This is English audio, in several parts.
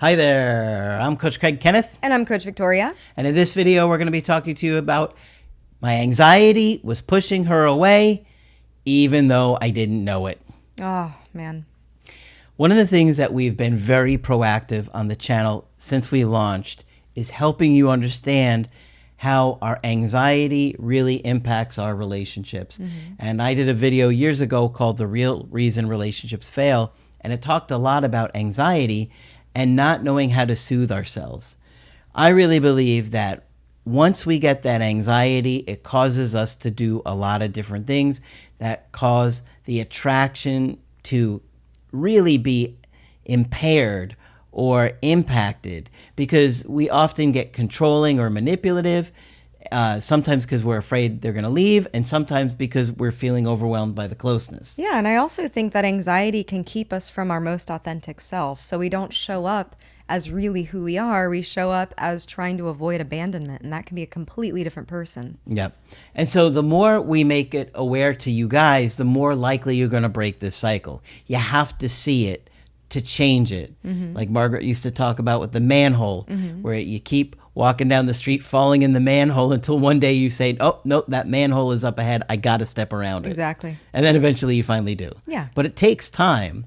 Hi there, I'm Coach Kenneth. And I'm Coach Victoria. And in this video, we're going to be talking to you about my anxiety was pushing her away, even though I didn't know it. Oh, man. One of the things that we've been very proactive on the channel since we launched is helping you understand how our anxiety really impacts our relationships. And I did a video years ago called The Real Reason Relationships Fail, and it talked a lot about anxiety and not knowing how to soothe ourselves. I really believe that once we get that anxiety, it causes us to do a lot of different things that cause the attraction to really be impaired or impacted, because we often get controlling or manipulative, sometimes because we're afraid they're going to leave, and sometimes because we're feeling overwhelmed by the closeness. Yeah, and I also think that anxiety can keep us from our most authentic self. So we don't show up as really who we are. We show up as trying to avoid abandonment, and that can be a completely different person. Yep. And so the more we make it aware to you guys, the more likely you're going to break this cycle. You have to see it to change it. Like Margaret used to talk about with the manhole, where you keep walking down the street, falling in the manhole until one day you say, oh, no, that manhole is up ahead. I got to step around it. Exactly. And then eventually you finally do. Yeah. But it takes time.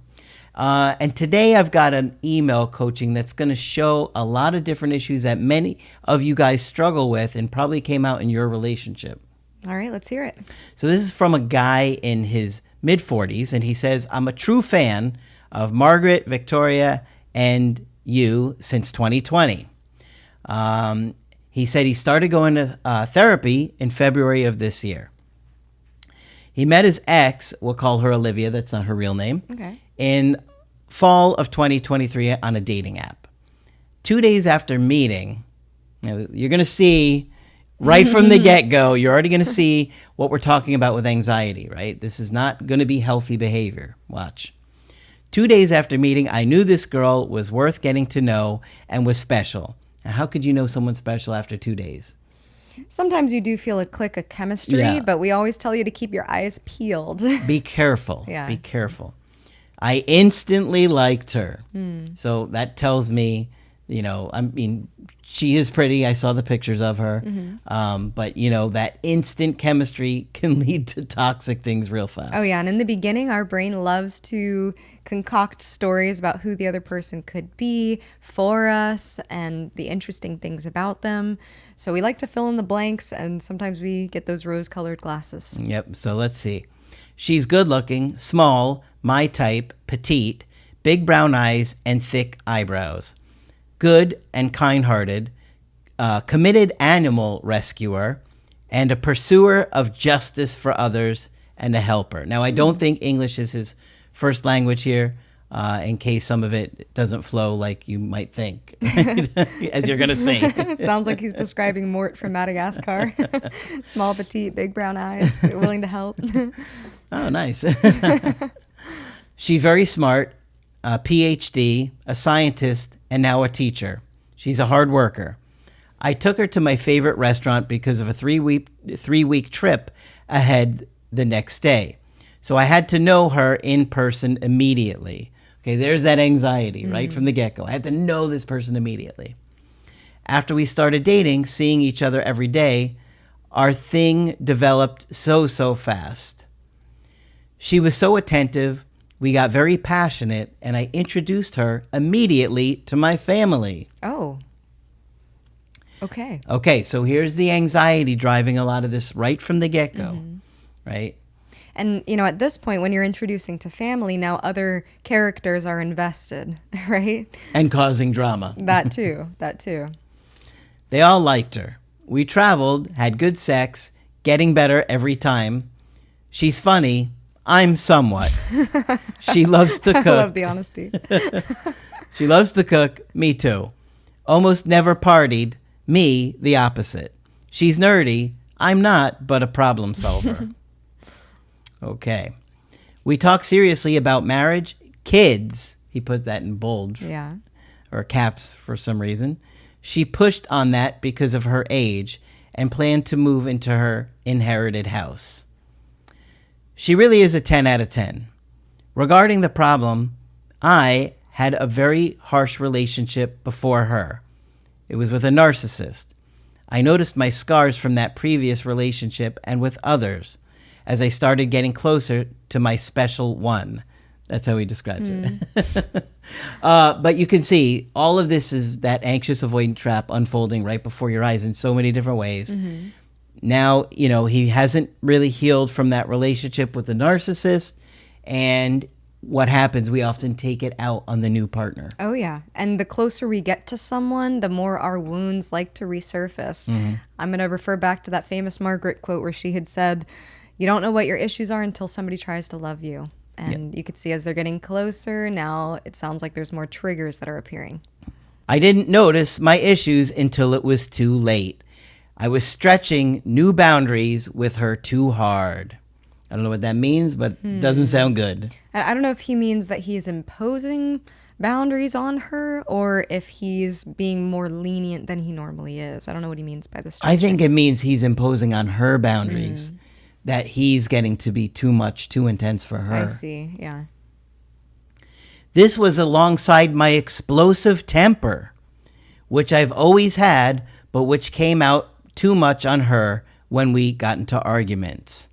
And today I've got an email coaching that's going to show a lot of different issues that many of you guys struggle with and probably came out in your relationship. All right, let's hear it. So this is from a guy in his mid-40s, and he says, I'm a true fan of Margaret, Victoria, and you since 2020. He said he started going to therapy in February of this year. He met his ex, we'll call her Olivia, that's not her real name, in fall of 2023 on a dating app. 2 days after meeting, you're going to see right from the get-go, you're already going to see what we're talking about with anxiety, right? This is not going to be healthy behavior. Watch. 2 days after meeting, I knew this girl was worth getting to know and was special. Now, how could you know someone's special after 2 days? Sometimes you do feel a click of chemistry, but we always tell you to keep your eyes peeled. Be careful. Yeah. Be careful. I instantly liked her. So that tells me, I mean, she is pretty. I saw the pictures of her. But, that instant chemistry can lead to toxic things real fast. Oh, yeah. And in the beginning, our brain loves to concoct stories about who the other person could be for us and the interesting things about them. So we like to fill in the blanks, and sometimes we get those rose-colored glasses. Yep. So let's see. She's good looking, small, my type, petite, big brown eyes, and thick eyebrows. Good and kind-hearted, committed animal rescuer, and a pursuer of justice for others, and a helper. Now, I don't think English is his first language here, in case some of it doesn't flow like you might think, as you're going to see. It sounds like he's describing Mort from Madagascar. Small, petite, big brown eyes, willing to help. Oh, nice. She's very smart, a PhD, a scientist, and now a teacher. She's a hard worker. I took her to my favorite restaurant because of a three-week trip ahead the next day. So I had to know her in person immediately. Okay, there's that anxiety right from the get-go. I had to know this person immediately. After we started dating, seeing each other every day, our thing developed so fast. She was so attentive. We got very passionate, and I introduced her immediately to my family. Oh. Okay. Okay, so here's the anxiety driving a lot of this right from the get-go, right? And, at this point, when you're introducing to family, now other characters are invested, right? And causing drama. That too. They all liked her. We traveled, had good sex, getting better every time. She's funny. I'm somewhat. She loves to cook. I love the honesty. She loves to cook. Me too. Almost never partied. Me, the opposite. She's nerdy. I'm not, but a problem solver. Okay. We talk seriously about marriage, kids. He put that in bold. Yeah. Or caps for some reason. She pushed on that because of her age and planned to move into her inherited house. She really is a 10 out of 10. Regarding the problem, I had a very harsh relationship before her. It was with a narcissist. I noticed my scars from that previous relationship and with others as I started getting closer to my special one. That's how he describes it. But you can see all of this is that anxious avoidant trap unfolding right before your eyes in so many different ways. Now, he hasn't really healed from that relationship with the narcissist. And what happens, we often take it out on the new partner. Oh, yeah. And the closer we get to someone, the more our wounds like to resurface. I'm going to refer back to that famous Margaret quote where she had said, "You don't know what your issues are until somebody tries to love you." And you could see as they're getting closer, now it sounds like there's more triggers that are appearing. I didn't notice my issues until it was too late. I was stretching new boundaries with her too hard. I don't know what that means, but it doesn't sound good. I don't know if he means that he's imposing boundaries on her or if he's being more lenient than he normally is. I don't know what he means by this. I think it means he's imposing on her boundaries, that he's getting to be too much, too intense for her. I see, yeah. This was alongside my explosive temper, which I've always had, but which came out too much on her when we got into arguments.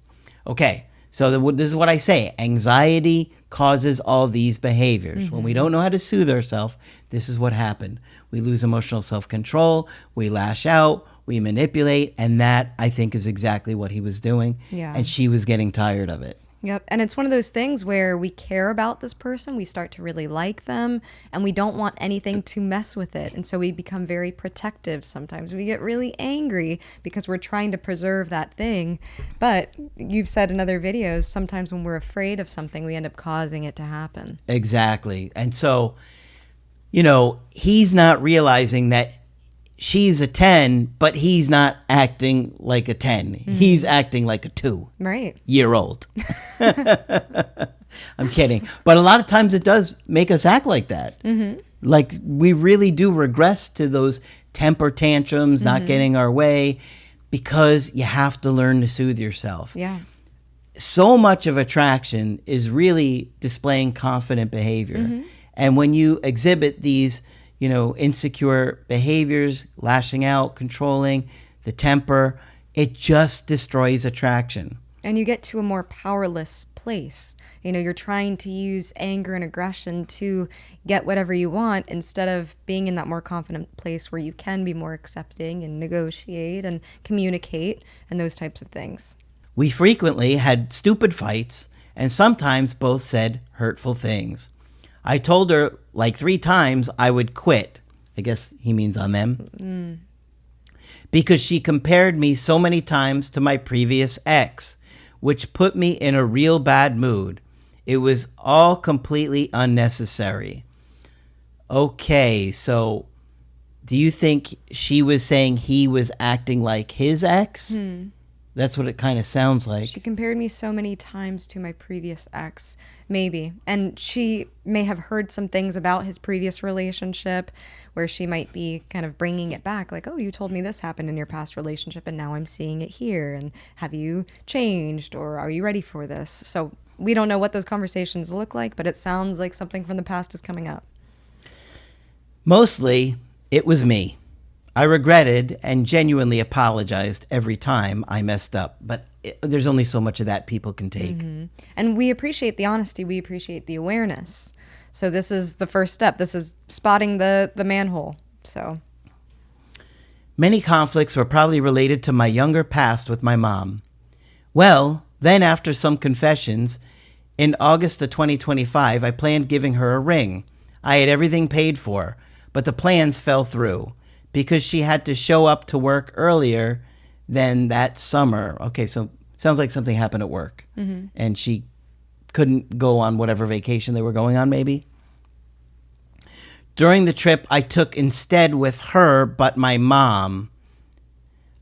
Okay, so this is what I say. Anxiety causes all these behaviors. When we don't know how to soothe ourselves, this is what happened. We lose emotional self-control, we lash out, we manipulate, and that, I think, is exactly what he was doing. Yeah. And she was getting tired of it. Yep. And it's one of those things where we care about this person, we start to really like them, and we don't want anything to mess with it. And so we become very protective sometimes. We get really angry because we're trying to preserve that thing. But you've said in other videos, sometimes when we're afraid of something, we end up causing it to happen. Exactly. And so, he's not realizing that she's a 10, but he's not acting like a 10. He's acting like a 2-year-old. I'm kidding. But a lot of times it does make us act like that. Like we really do regress to those temper tantrums, not getting our way, because you have to learn to soothe yourself. Yeah. So much of attraction is really displaying confident behavior. And when you exhibit these insecure behaviors, lashing out, controlling, the temper, it just destroys attraction. And you get to a more powerless place. You're trying to use anger and aggression to get whatever you want instead of being in that more confident place where you can be more accepting and negotiate and communicate and those types of things. We frequently had stupid fights and sometimes both said hurtful things. I told her like 3 times I would quit. I guess he means on them. Because she compared me so many times to my previous ex, which put me in a real bad mood. It was all completely unnecessary. Okay, so do you think she was saying he was acting like his ex? That's what it kind of sounds like. She compared me so many times to my previous ex, maybe. And she may have heard some things about his previous relationship where she might be kind of bringing it back. Like, oh, you told me this happened in your past relationship and now I'm seeing it here. And have you changed or are you ready for this? So we don't know what those conversations look like, but it sounds like something from the past is coming up. Mostly, it was me. I regretted and genuinely apologized every time I messed up, but there's only so much of that people can take. And we appreciate the honesty. We appreciate the awareness. So this is the first step. This is spotting the manhole. So many conflicts were probably related to my younger past with my mom. Well, then after some confessions, in August of 2025, I planned giving her a ring. I had everything paid for, but the plans fell through because she had to show up to work earlier than that summer. Okay, so sounds like something happened at work. And she couldn't go on whatever vacation they were going on, maybe. During the trip, I took instead with her, but my mom.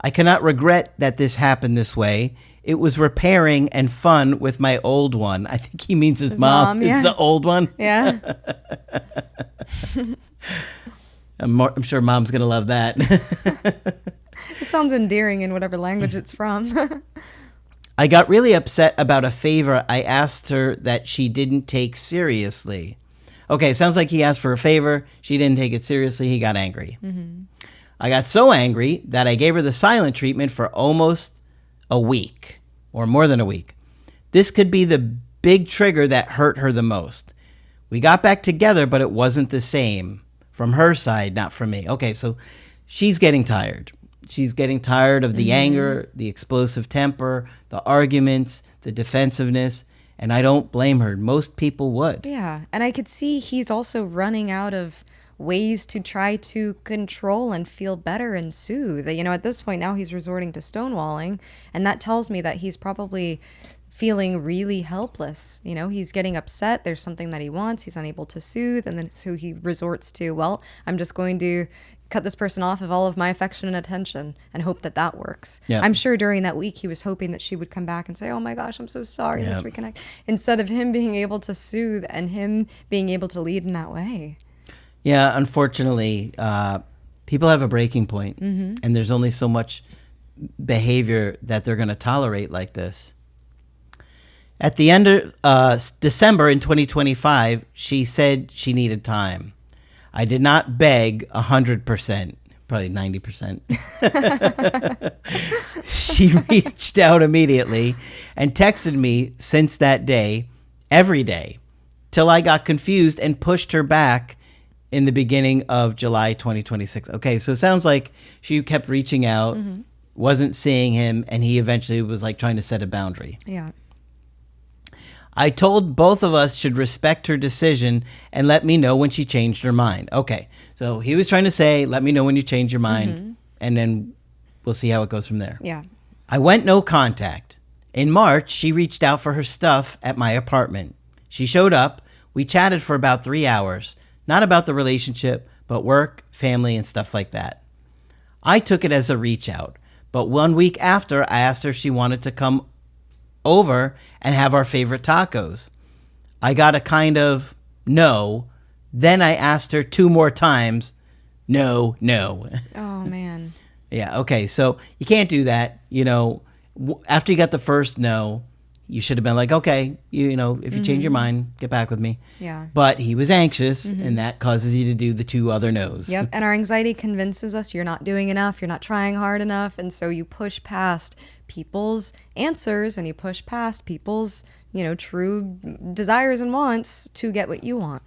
I cannot regret that this happened this way. It was repairing and fun with my old one. I think he means his mom is the old one. Yeah. I'm sure mom's going to love that. It sounds endearing in whatever language it's from. I got really upset about a favor I asked her that she didn't take seriously. Okay, sounds like he asked for a favor. She didn't take it seriously. He got angry. I got so angry that I gave her the silent treatment for almost a week or more than a week. This could be the big trigger that hurt her the most. We got back together, but it wasn't the same from her side, not from me. Okay, so she's getting tired. She's getting tired of the anger, the explosive temper, the arguments, the defensiveness, and I don't blame her. Most people would. Yeah, and I could see he's also running out of ways to try to control and feel better and soothe. You know, at this point now he's resorting to stonewalling, and that tells me that he's probably feeling really helpless. You know, he's getting upset. There's something that he wants. He's unable to soothe, and then so he resorts to, well, I'm just going to cut this person off of all of my affection and attention and hope that that works. Yeah. I'm sure during that week he was hoping that she would come back and say, oh my gosh, I'm so sorry, let's reconnect, instead of him being able to soothe and him being able to lead in that way. Yeah, unfortunately, people have a breaking point, and there's only so much behavior that they're going to tolerate like this. At the end of December in 2025, she said she needed time. I did not beg 100%, probably 90%. She reached out immediately and texted me since that day, every day, till I got confused and pushed her back in the beginning of July 2026. Okay, so it sounds like she kept reaching out, wasn't seeing him, and he eventually was like trying to set a boundary. Yeah. I told both of us should respect her decision and let me know when she changed her mind. Okay, so he was trying to say, let me know when you change your mind, and then we'll see how it goes from there. Yeah. I went no contact. In March, she reached out for her stuff at my apartment. She showed up. We chatted for about 3 hours, not about the relationship, but work, family, and stuff like that. I took it as a reach out, but 1 week after, I asked her if she wanted to come over and have our favorite tacos. I got a kind of no. Then I asked her 2 more times, no. Oh, man. Yeah, okay, so you can't do that. You know, after you got the first no, you should have been like, okay, you know, if you change your mind, get back with me. Yeah. But he was anxious, and that causes you to do the 2 other no's. Yep. And our anxiety convinces us you're not doing enough, you're not trying hard enough. And so you push past people's answers and you push past people's, you know, true desires and wants to get what you want.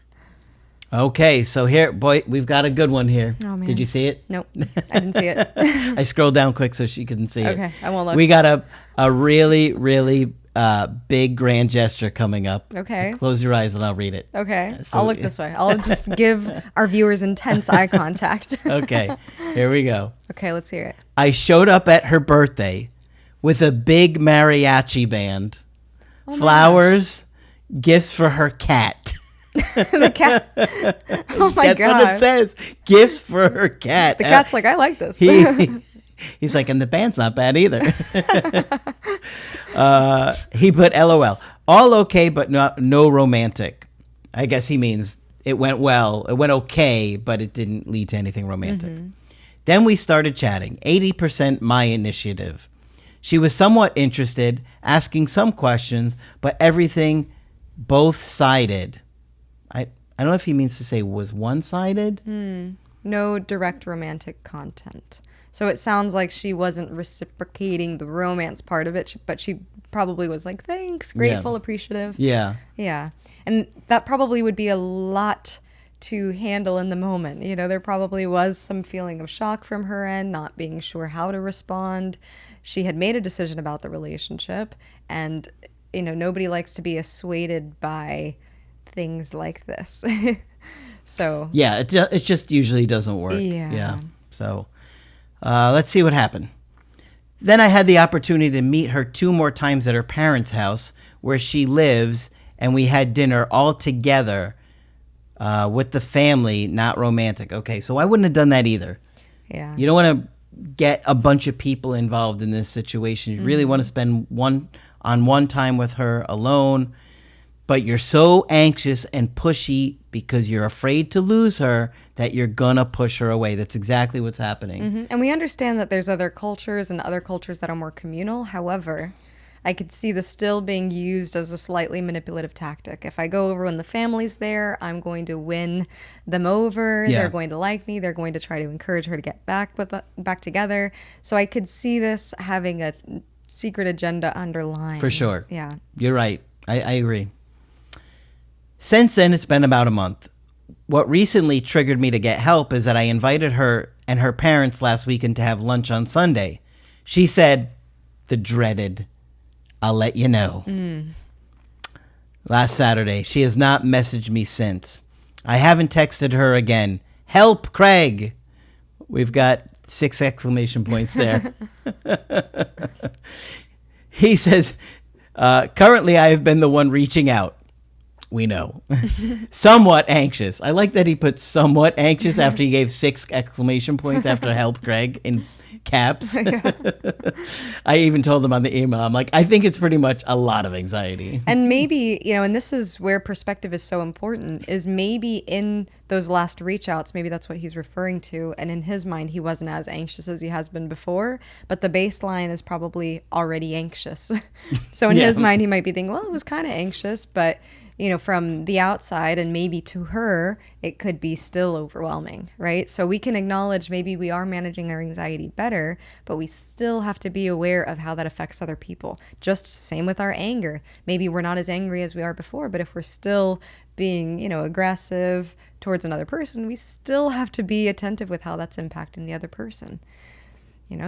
Okay, so here, boy, we've got a good one here. Oh, man. Did you see it? Nope. I didn't see it. I scrolled down quick so she couldn't see it. Okay, I won't look. We got a really, really big grand gesture coming up. Okay. Close your eyes and I'll read it. Okay. So- I'll look this way. I'll just give our viewers intense eye contact. Okay, here we go. Okay, let's hear it. I showed up at her birthday with a big mariachi band, Oh my flowers, gifts for her cat. The cat. Oh my That's god. what it says. Gifts for her cat. The cat's like, I like this. He's like, and the band's not bad either. He put LOL. All okay, but no romantic. I guess he means it went well. It went okay, but it didn't lead to anything romantic. Then we started chatting. 80% my initiative. She was somewhat interested, asking some questions, but everything both-sided. I don't know if he means to say was one-sided. No direct romantic content. So it sounds like she wasn't reciprocating the romance part of it, but she probably was like, thanks, grateful, appreciative. Yeah. Yeah. And that probably would be a lot to handle in the moment. You know, there probably was some feeling of shock from her end, not being sure how to respond. She had made a decision about the relationship, and, you know, nobody likes to be assuaded by things like this. So Yeah, it just usually doesn't work. Yeah. So let's see what happened. Then I had the opportunity to meet her 2 more times at her parents' house where she lives, and we had dinner all together with the family, not romantic. Okay, so I wouldn't have done that either. yeah. You don't want to get a bunch of people involved in this situation. You really want to spend one time with her alone, but you're so anxious and pushy because you're afraid to lose her that you're gonna push her away. That's exactly what's happening. And we understand that there's other cultures and other cultures that are more communal. However, I could see this still being used as a slightly manipulative tactic. If I go over when the family's there, I'm going to win them over. Yeah. They're going to like me. They're going to try to encourage her to get back together. So I could see this having a secret agenda underlying. For sure. Yeah. You're right. I agree. Since then, it's been about a month. What recently triggered me to get help is that I invited her and her parents last weekend to have lunch on Sunday. She said the dreaded, "I'll let you know." Last Saturday. She has not messaged me since. I haven't texted her again. Help, Craig. We've got 6 exclamation points there. He says, currently I have been the one reaching out. We know. Somewhat anxious. I like that he put somewhat anxious after he gave 6 exclamation points after help, Greg, in caps. I even told him on the email, I'm like, I think it's pretty much a lot of anxiety. And maybe, and this is where perspective is so important, is maybe in those last reach outs, maybe that's what he's referring to. And in his mind, he wasn't as anxious as he has been before, but the baseline is probably already anxious. So in his mind, he might be thinking, well, it was kind of anxious, but from the outside and maybe to her, it could be still overwhelming, right? So we can acknowledge maybe we are managing our anxiety better, but we still have to be aware of how that affects other people. Just same with our anger. Maybe we're not as angry as we are before, but if we're still being, aggressive towards another person, we still have to be attentive with how that's impacting the other person.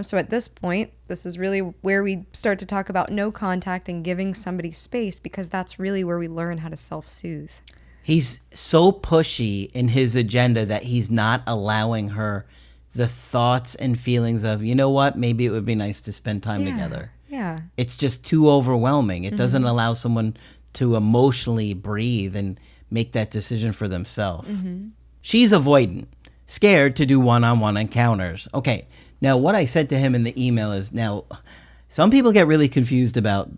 So at this point, this is really where we start to talk about no contact and giving somebody space, because that's really where we learn how to self-soothe. He's so pushy in his agenda that he's not allowing her the thoughts and feelings of, you know what, maybe it would be nice to spend time together. Yeah. It's just too overwhelming. It doesn't allow someone to emotionally breathe and make that decision for themselves. She's avoidant, scared to do one-on-one encounters. Okay. Now, what I said to him in the email is, now, some people get really confused about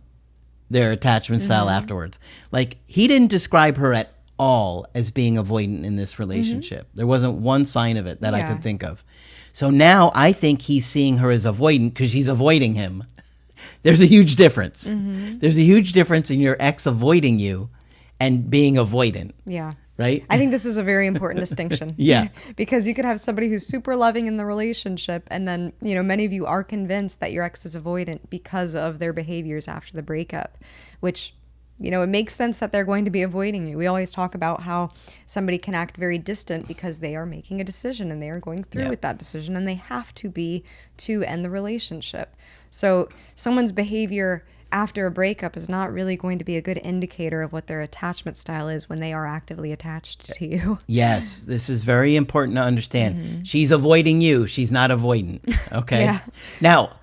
their attachment style afterwards. Like, he didn't describe her at all as being avoidant in this relationship. There wasn't one sign of it that I could think of. So now I think he's seeing her as avoidant because she's avoiding him. There's a huge difference. There's a huge difference in your ex avoiding you and being avoidant. Yeah. Right? I think this is a very important distinction. Yeah. Because you could have somebody who's super loving in the relationship, and then, many of you are convinced that your ex is avoidant because of their behaviors after the breakup, which, it makes sense that they're going to be avoiding you. We always talk about how somebody can act very distant because they are making a decision and they are going through with that decision, and they have to be to end the relationship. So someone's behavior after a breakup is not really going to be a good indicator of what their attachment style is when they are actively attached to you. Yes, this is very important to understand. She's avoiding you. She's not avoidant. Okay. Now,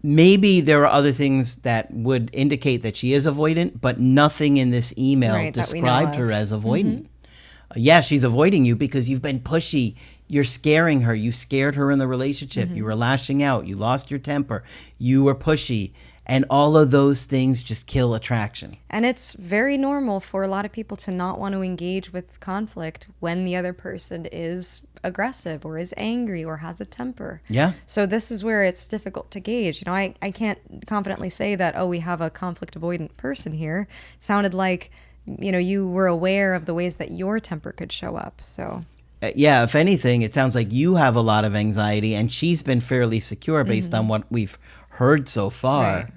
maybe there are other things that would indicate that she is avoidant, but nothing in this email described her as avoidant. Yeah, she's avoiding you because you've been pushy. You're scaring her. You scared her in the relationship. You were lashing out. You lost your temper. You were pushy. And all of those things just kill attraction. And it's very normal for a lot of people to not want to engage with conflict when the other person is aggressive or is angry or has a temper. Yeah. So this is where it's difficult to gauge. I can't confidently say that, we have a conflict avoidant person here. It sounded like, you were aware of the ways that your temper could show up. So yeah, if anything, it sounds like you have a lot of anxiety and she's been fairly secure based on what we've heard so far. Right.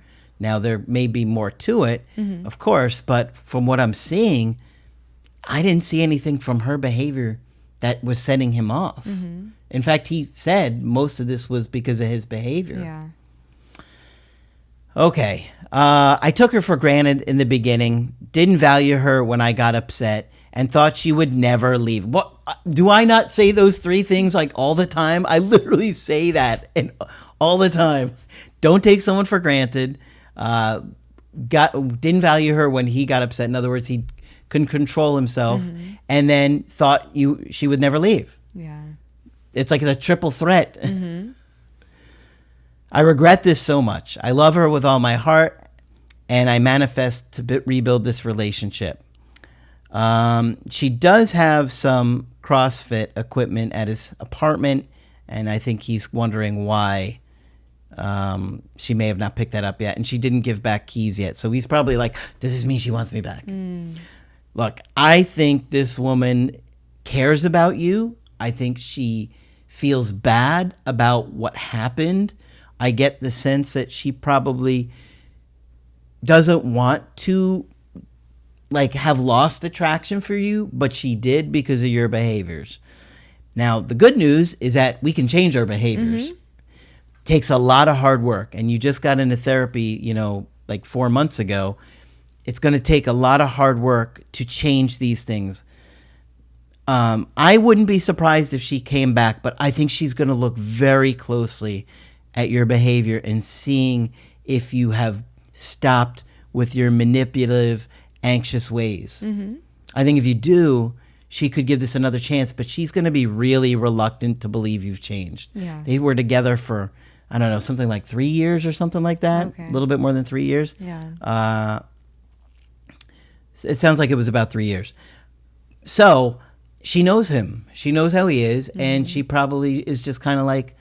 Now, there may be more to it, of course, but from what I'm seeing, I didn't see anything from her behavior that was setting him off. In fact, he said most of this was because of his behavior. Yeah. Okay. I took her for granted in the beginning, didn't value her when I got upset, and thought she would never leave. What, do I not say those 3 things like all the time? I literally say that all the time. Don't take someone for granted. Didn't value her when he got upset. In other words, he couldn't control himself, and then thought she would never leave. Yeah. It's like a triple threat. I regret this so much. I love her with all my heart, and I manifest to rebuild this relationship. She does have some CrossFit equipment at his apartment, and I think he's wondering why She may have not picked that up yet, and she didn't give back keys yet. So he's probably like, does this mean she wants me back? Look, I think this woman cares about you. I think she feels bad about what happened. I get the sense that she probably doesn't want to like have lost attraction for you, but she did because of your behaviors. Now, the good news is that we can change our behaviors. Takes a lot of hard work, and you just got into therapy, like 4 months ago. It's going to take a lot of hard work to change these things. I wouldn't be surprised if she came back, but I think she's going to look very closely at your behavior and seeing if you have stopped with your manipulative, anxious ways. I think if you do, she could give this another chance, but she's going to be really reluctant to believe you've changed. Yeah. They were together for, I don't know, something like 3 years or something like that. Okay. A little bit more than 3 years. Yeah. It sounds like it was about 3 years. So she knows him. She knows how he is, and she probably is just kind of like,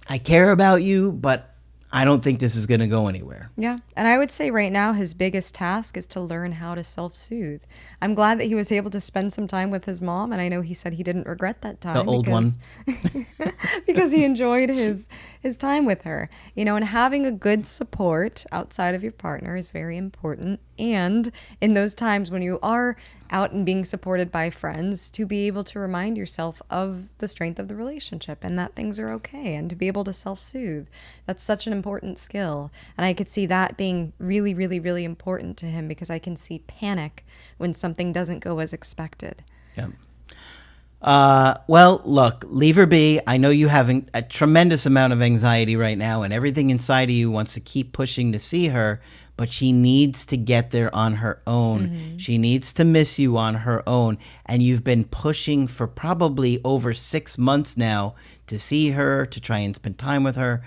I care about you, but I don't think this is going to go anywhere. Yeah. And I would say right now his biggest task is to learn how to self-soothe. I'm glad that he was able to spend some time with his mom, and I know he said he didn't regret that time. The old one. Because he enjoyed his time with her. And having a good support outside of your partner is very important. And in those times when you are out and being supported by friends, to be able to remind yourself of the strength of the relationship and that things are okay, and to be able to self-soothe. That's such an important skill. And I could see that being really, really, really important to him, because I can see panic when something doesn't go as expected. Yeah. Well, look, leave her be. I know you have a tremendous amount of anxiety right now, and everything inside of you wants to keep pushing to see her, but she needs to get there on her own. She needs to miss you on her own. And you've been pushing for probably over 6 months now to see her, to try and spend time with her.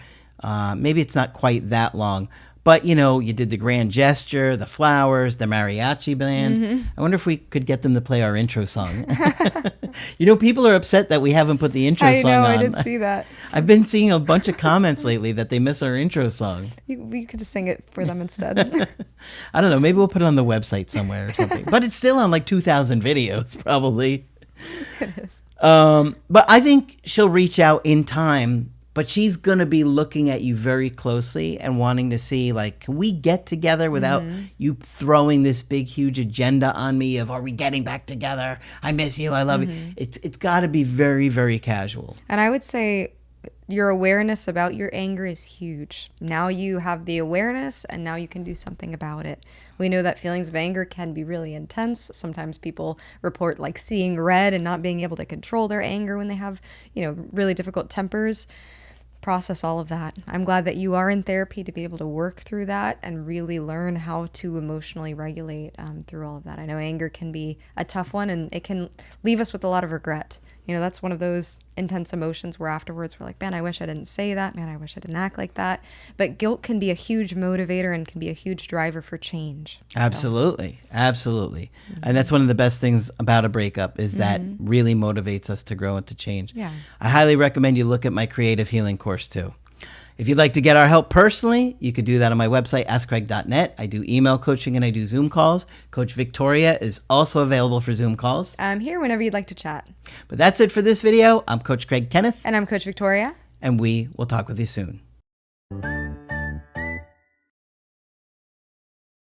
Maybe it's not quite that long. But, you did the grand gesture, the flowers, the mariachi band. I wonder if we could get them to play our intro song. People are upset that we haven't put the intro song on. I did see that. I've been seeing a bunch of comments lately that they miss our intro song. You could just sing it for them instead. I don't know. Maybe we'll put it on the website somewhere or something. But it's still on like 2,000 videos, probably. It is. But I think she'll reach out in time. But she's going to be looking at you very closely and wanting to see, like, can we get together without you throwing this big, huge agenda on me of, are we getting back together? I miss you. I love you. It's got to be very, very casual. And I would say your awareness about your anger is huge. Now you have the awareness, and now you can do something about it. We know that feelings of anger can be really intense. Sometimes people report like seeing red and not being able to control their anger when they have, really difficult tempers. Process all of that. I'm glad that you are in therapy to be able to work through that and really learn how to emotionally regulate through all of that. I know anger can be a tough one, and it can leave us with a lot of regret. That's one of those intense emotions where afterwards we're like, man, I wish I didn't say that. Man, I wish I didn't act like that. But guilt can be a huge motivator and can be a huge driver for change. Absolutely. Absolutely. And that's one of the best things about a breakup is that really motivates us to grow and to change. Yeah. I highly recommend you look at my creative healing course too. If you'd like to get our help personally, you could do that on my website, askcraig.net. I do email coaching and I do Zoom calls. Coach Victoria is also available for Zoom calls. I'm here whenever you'd like to chat. But that's it for this video. I'm Coach Craig Kenneth. And I'm Coach Victoria. And we will talk with you soon.